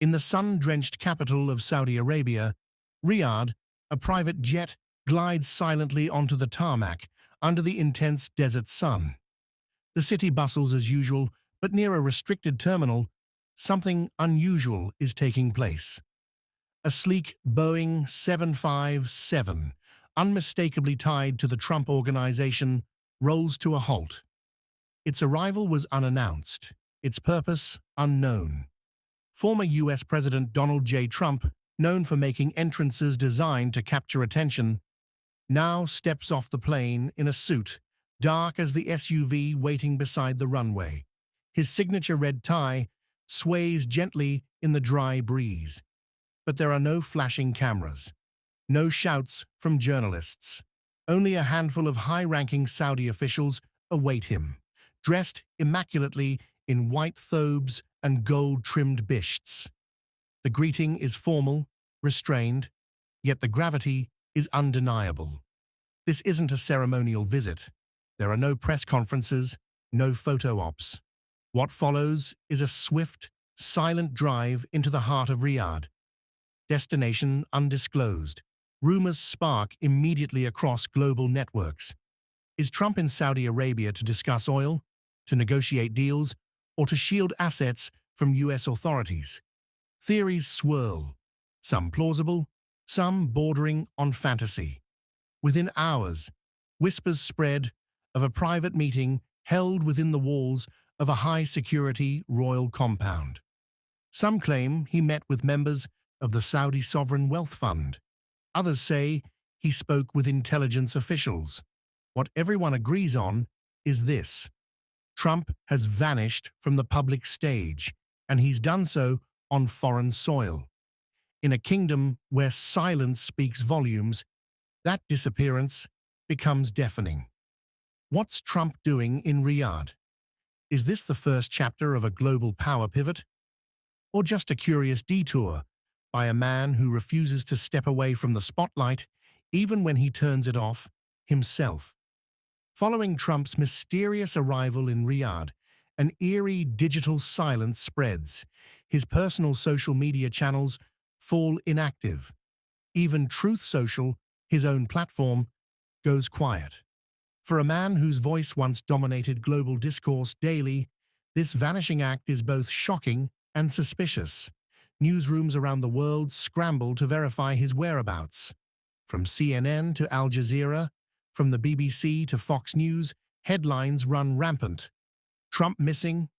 In the sun-drenched capital of Saudi Arabia, Riyadh, a private jet glides silently onto the tarmac under the intense desert sun. The city bustles as usual, but near a restricted terminal, something unusual is taking place. A sleek Boeing 757, unmistakably tied to the Trump Organization, rolls to a halt. Its arrival was unannounced, its purpose unknown. Former U.S. President Donald J. Trump, known for making entrances designed to capture attention, now steps off the plane in a suit, dark as the SUV waiting beside the runway. His signature red tie sways gently in the dry breeze. But there are no flashing cameras, no shouts from journalists. Only a handful of high-ranking Saudi officials await him, dressed immaculately in white thobes and gold-trimmed bishts. The greeting is formal, restrained, yet the gravity is undeniable. This isn't a ceremonial visit. There are no press conferences, no photo ops. What follows is a swift, silent drive into the heart of Riyadh. Destination undisclosed. Rumors spark immediately across global networks. Is Trump in Saudi Arabia to discuss oil, to negotiate deals, or to shield assets from U.S. authorities? Theories swirl, some plausible, some bordering on fantasy. Within hours, whispers spread of a private meeting held within the walls of a high-security royal compound. Some claim he met with members of the Saudi Sovereign Wealth Fund. Others say he spoke with intelligence officials. What everyone agrees on is this: Trump has vanished from the public stage, and he's done so on foreign soil. In a kingdom where silence speaks volumes, that disappearance becomes deafening. What's Trump doing in Riyadh? Is this the first chapter of a global power pivot? Or just a curious detour by a man who refuses to step away from the spotlight even when he turns it off himself? Following Trump's mysterious arrival in Riyadh, an eerie digital silence spreads. His personal social media channels fall inactive. Even Truth Social, his own platform, goes quiet. For a man whose voice once dominated global discourse daily, this vanishing act is both shocking and suspicious. Newsrooms around the world scramble to verify his whereabouts. From CNN to Al Jazeera, from the BBC to Fox News, headlines run rampant. Trump missing,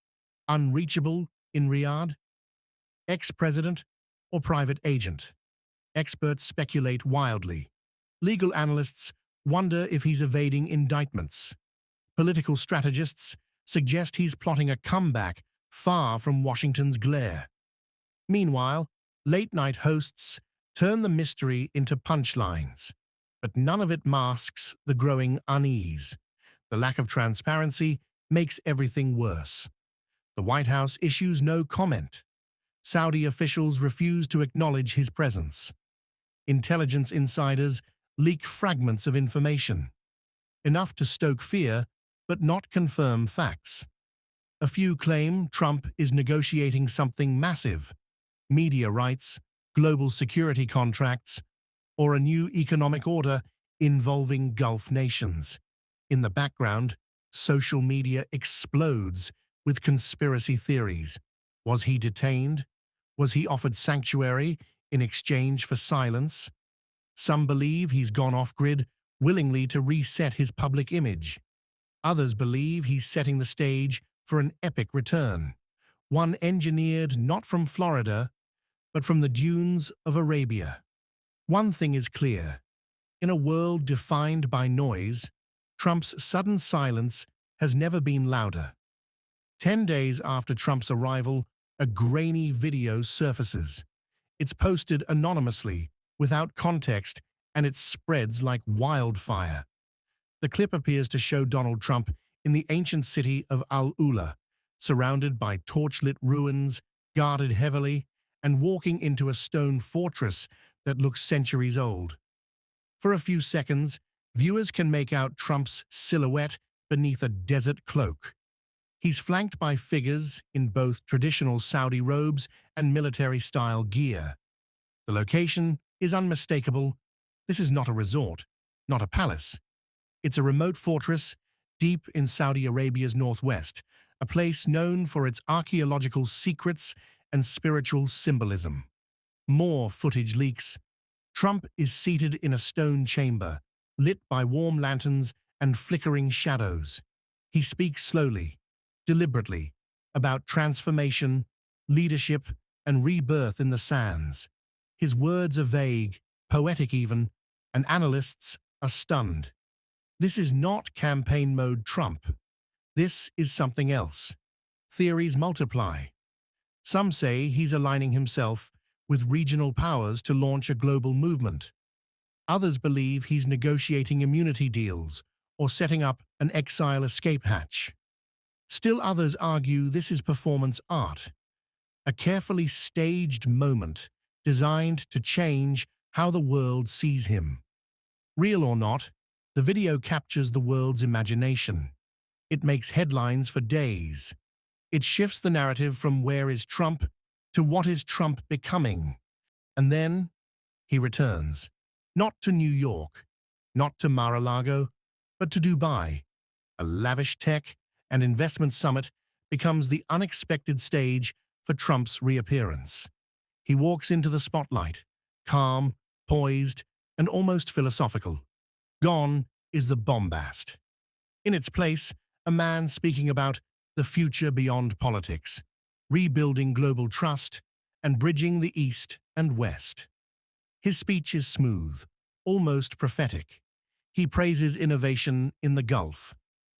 unreachable in Riyadh, ex-president or private agent. Experts speculate wildly. Legal analysts wonder if he's evading indictments. Political strategists suggest he's plotting a comeback far from Washington's glare. Meanwhile, late-night hosts turn the mystery into punchlines, but none of it masks the growing unease. The lack of transparency makes everything worse. The White House issues no comment. Saudi officials refuse to acknowledge his presence. Intelligence insiders leak fragments of information, enough to stoke fear but not confirm facts. A few claim Trump is negotiating something massive: media rights, global security contracts, or a new economic order involving Gulf nations. In the background, social media explodes with conspiracy theories. Was he detained? Was he offered sanctuary in exchange for silence? Some believe he's gone off-grid willingly to reset his public image. Others believe he's setting the stage for an epic return, one engineered not from Florida, but from the dunes of Arabia. One thing is clear: in a world defined by noise, Trump's sudden silence has never been louder. 10 days after Trump's arrival, a grainy video surfaces. It's posted anonymously, without context, and it spreads like wildfire. The clip appears to show Donald Trump in the ancient city of Al-Ula, surrounded by torchlit ruins, guarded heavily, and walking into a stone fortress that looks centuries old. For a few seconds, viewers can make out Trump's silhouette beneath a desert cloak. He's flanked by figures in both traditional Saudi robes and military-style gear. The location is unmistakable. This is not a resort, not a palace. It's a remote fortress deep in Saudi Arabia's northwest, a place known for its archaeological secrets and spiritual symbolism. More footage leaks. Trump is seated in a stone chamber, lit by warm lanterns and flickering shadows. He speaks slowly, deliberately, about transformation, leadership, and rebirth in the sands. His words are vague, poetic even, and analysts are stunned. This is not campaign mode Trump. This is something else. Theories multiply. Some say he's aligning himself with regional powers to launch a global movement. Others believe he's negotiating immunity deals or setting up an exile escape hatch. Still others argue this is performance art, a carefully staged moment designed to change how the world sees him. Real or not, the video captures the world's imagination. It makes headlines for days. It shifts the narrative from where is Trump to what is Trump becoming. And then he returns, not to New York, not to Mar-a-Lago, but to Dubai. A lavish tech and investment summit becomes the unexpected stage for Trump's reappearance. He walks into the spotlight, calm, poised, and almost philosophical. Gone is the bombast. In its place, a man speaking about the future beyond politics, rebuilding global trust, and bridging the East and West. His speech is smooth, almost prophetic. He praises innovation in the Gulf,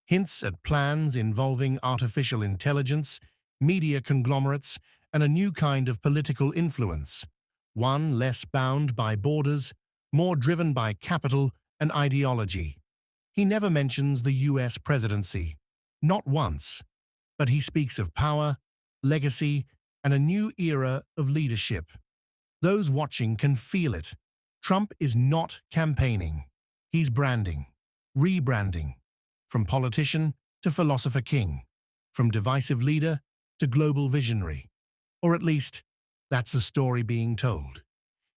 hints at plans involving artificial intelligence, media conglomerates, and a new kind of political influence, one less bound by borders, more driven by capital and ideology. He never mentions the US presidency, not once, but he speaks of power, legacy, and a new era of leadership. Those watching can feel it. Trump is not campaigning. He's branding, rebranding, from politician to philosopher king, from divisive leader to global visionary. Or at least, that's the story being told.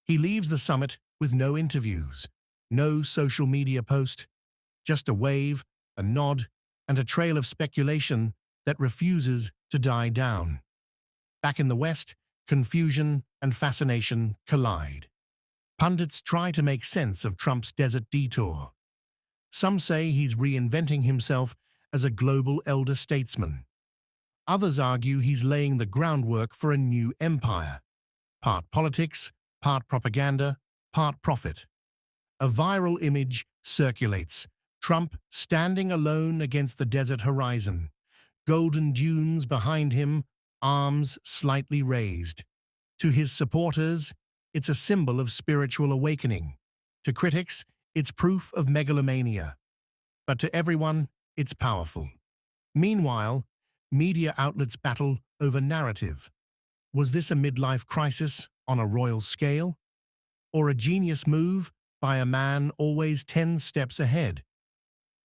He leaves the summit with no interviews, no social media post, just a wave, a nod, and a trail of speculation that refuses to die down. Back in the West, confusion and fascination collide. Pundits try to make sense of Trump's desert detour. Some say he's reinventing himself as a global elder statesman. Others argue he's laying the groundwork for a new empire. Part politics, part propaganda, part profit. A viral image circulates, Trump standing alone against the desert horizon, golden dunes behind him, arms slightly raised. To his supporters, it's a symbol of spiritual awakening. To critics, it's proof of megalomania. But to everyone, it's powerful. Meanwhile, media outlets battle over narrative. Was this a midlife crisis on a royal scale? Or a genius move by a man always 10 steps ahead?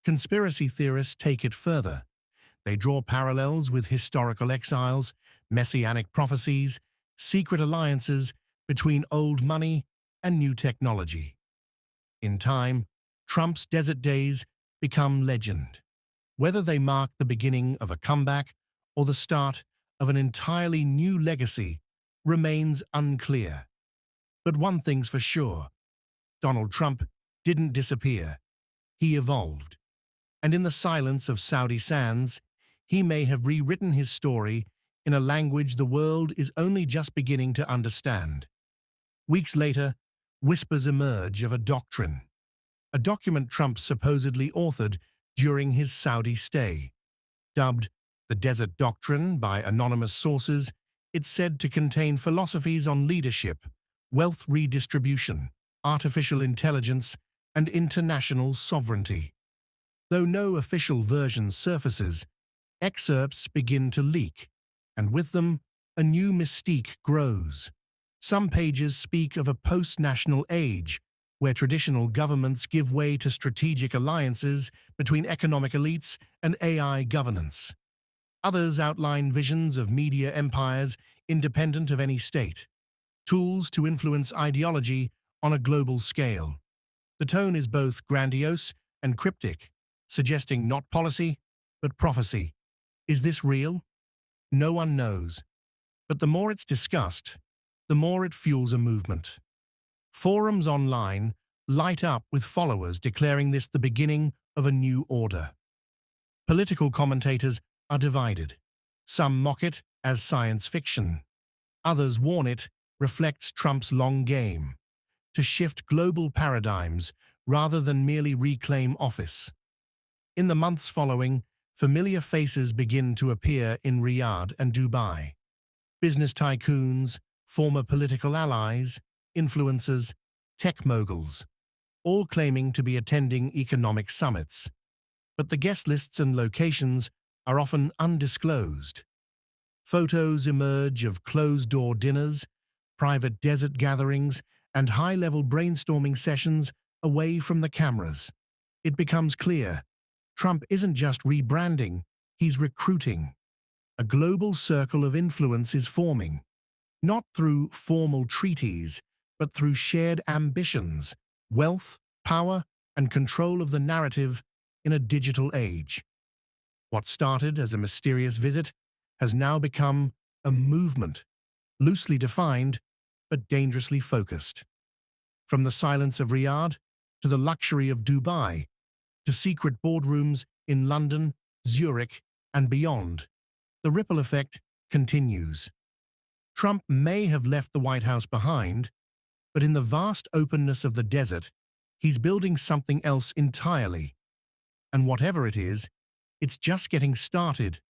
Conspiracy theorists take it further. They draw parallels with historical exiles, messianic prophecies, secret alliances between old money and new technology. In time, Trump's desert days become legend. Whether they mark the beginning of a comeback or the start of an entirely new legacy remains unclear. But one thing's for sure, Donald Trump didn't disappear. He evolved. And in the silence of Saudi sands, he may have rewritten his story in a language the world is only just beginning to understand. Weeks later, whispers emerge of a doctrine, a document Trump supposedly authored during his Saudi stay. Dubbed the Desert Doctrine by anonymous sources, it's said to contain philosophies on leadership, wealth redistribution, artificial intelligence, and international sovereignty. Though no official version surfaces, excerpts begin to leak, and with them, a new mystique grows. Some pages speak of a post-national age, where traditional governments give way to strategic alliances between economic elites and AI governance. Others outline visions of media empires independent of any state, tools to influence ideology on a global scale. The tone is both grandiose and cryptic, suggesting not policy, but prophecy. Is this real? No one knows. But the more it's discussed, the more it fuels a movement. Forums online light up with followers declaring this the beginning of a new order. Political commentators are divided. Some mock it as science fiction. Others warn it reflects Trump's long game to shift global paradigms rather than merely reclaim office. In the months following, familiar faces begin to appear in Riyadh and Dubai. Business tycoons, former political allies, influencers, tech moguls, all claiming to be attending economic summits. But the guest lists and locations are often undisclosed. Photos emerge of closed-door dinners, private desert gatherings, and high-level brainstorming sessions away from the cameras. It becomes clear, Trump isn't just rebranding, he's recruiting. A global circle of influence is forming, not through formal treaties, but through shared ambitions, wealth, power, and control of the narrative in a digital age. What started as a mysterious visit has now become a movement, loosely defined but dangerously focused. From the silence of Riyadh to the luxury of Dubai, to secret boardrooms in London, Zurich, and beyond, the ripple effect continues. Trump may have left the White House behind, but in the vast openness of the desert, he's building something else entirely. And whatever it is, it's just getting started.